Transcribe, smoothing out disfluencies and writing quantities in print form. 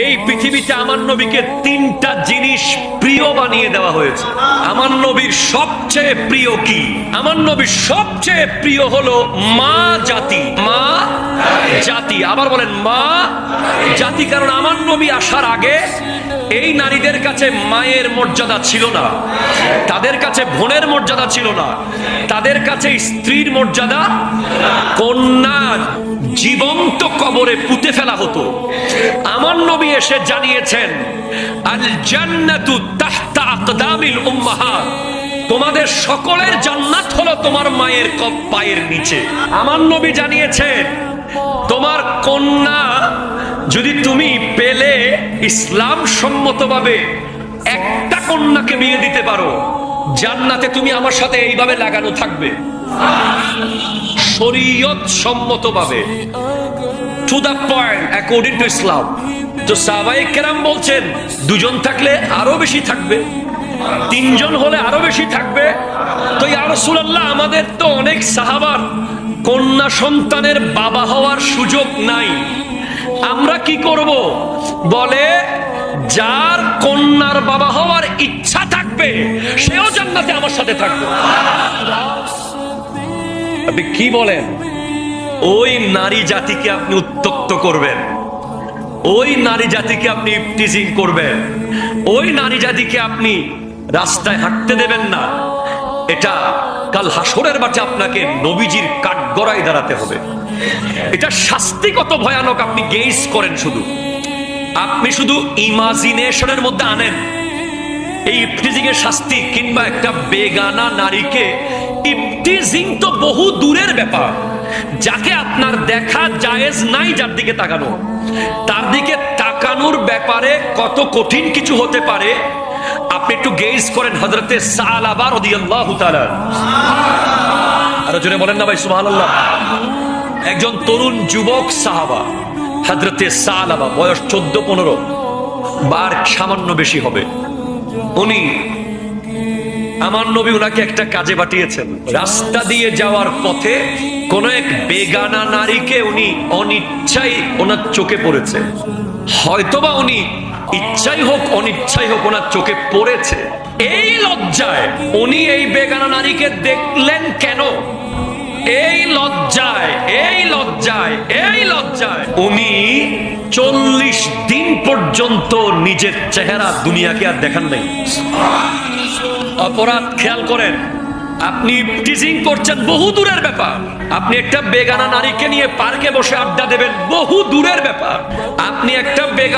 এই পৃথিবীতে আমার নবীকে তিনটা জিনিস প্রিয় বানিয়ে দেওয়া হয়েছে। আমার নবীর সবচেয়ে প্রিয় কি? আমার নবীর সবচেয়ে প্রিয় হলো মা জাতি। মা জাতি, আবার বলেন মা জাতি। কারণ আমার নবী আসার আগে এই নারীদের কাছে মায়ের মর্যাদা ছিল না, তাদের কাছে বোনের মর্যাদা ছিল না, তাদের কাছে স্ত্রীর মর্যাদা, কন্যা জীবন্ত কবরে পুঁতে ফেলা হতো। আমার নবী এসে জানিয়েছেন আল জান্নাতু তাহতা আকদামিল উম্মাহাত, তোমাদের সকলের জান্নাত হলো তোমার মায়ের পায়ের নিচে। আমার নবী জানিয়েছেন তোমার কন্যা যদি তুমি পেলে ইসলাম সম্মতভাবে একটা কন্যাকে বিয়ে দিতে পারো, জান্নাতে তুমি আমার সাথে এইভাবে লাগানো থাকবে, শরীয়ত সম্মতভাবে, to the point, according to Islam. তো সাহাবায়ে কেরাম বলছেন দুজন থাকলে আরো বেশি থাকবে, তিনজন হলে আরো বেশি থাকবে। তো ইয়া রাসূলুল্লাহ, আমাদের তো অনেক সাহাবার কন্যা সন্তানের বাবা হওয়ার সুযোগ নাই, আমরা কি করব? বলে যার কন্যার বাবা হওয়ার ইচ্ছা থাকবে সেও জান্নাতে আমার সাথে থাকবে। আপনি কি বলেন? ওই নারী জাতিকে আপনি উত্তক্ত করবেন, ওই নারী জাতিকে আপনি ইফটিজিং করবেন, ওই নারী জাতিকে আপনি রাস্তায় হাঁটতে দেবেন না, এটা কাল হাসরের মাঠে আপনাকে নবীজির কাঠগড়ায় দাঁড়াতে হবে। এটা শাস্তি কত ভয়ানক আপনি গেস করেন, আপনি শুধু ইমাজিনেশনের মধ্যে আনেন এই ইফটিজিং এর শাস্তি। কিংবা একটা বেগানা নারীকে ইফটিজিং তো বহু দূরের ব্যাপার, যাকে আপনার দেখা জায়েজ নাই, যার দিকে তাকানো, তার দিকে তাকানোর ব্যাপারে কত কঠিন কিছু হতে পারে আপনি একটু গেজ করেন। হযরতে সালাবা রাদিয়াল্লাহু তাআলা, আরো জোরে বলেন না ভাই সুবহানাল্লাহ। একজন তরুণ যুবক সাহাবা হযরতে সালাবা, বয়স 14-15 বার সামান্য বেশি হবে। উনি, আমার নবী উনাকে একটা কাজে পাঠিয়েছেন। রাস্তা দিয়ে যাওয়ার পথে কোন এক বেগানা নারীকে উনি অনিচ্ছায় ওনার চোখে পড়েছে, হয়তোবা উনি ইচ্ছাই হোক অনিচ্ছাই হোক ওনার চোখে পড়েছে। এই লজ্জায় উনি এই বেগানা নারীকে দেখলেন কেন? এই লজ্জায়, এই লজ্জায়, এই লজ্জায় উনি 40 দিন পর্যন্ত নিজের চেহারা দুনিয়াকে আর দেখান নাই। অপরাধ, খেয়াল করেন, আপনি ইফটিজিং করছেন বহু দূরের ব্যাপার, আপনি একটা বেগানা নারীকে নিয়ে পার্কে বসে আড্ডা দেবেন বহু দূরের ব্যাপার, আপনি একটা বেগানা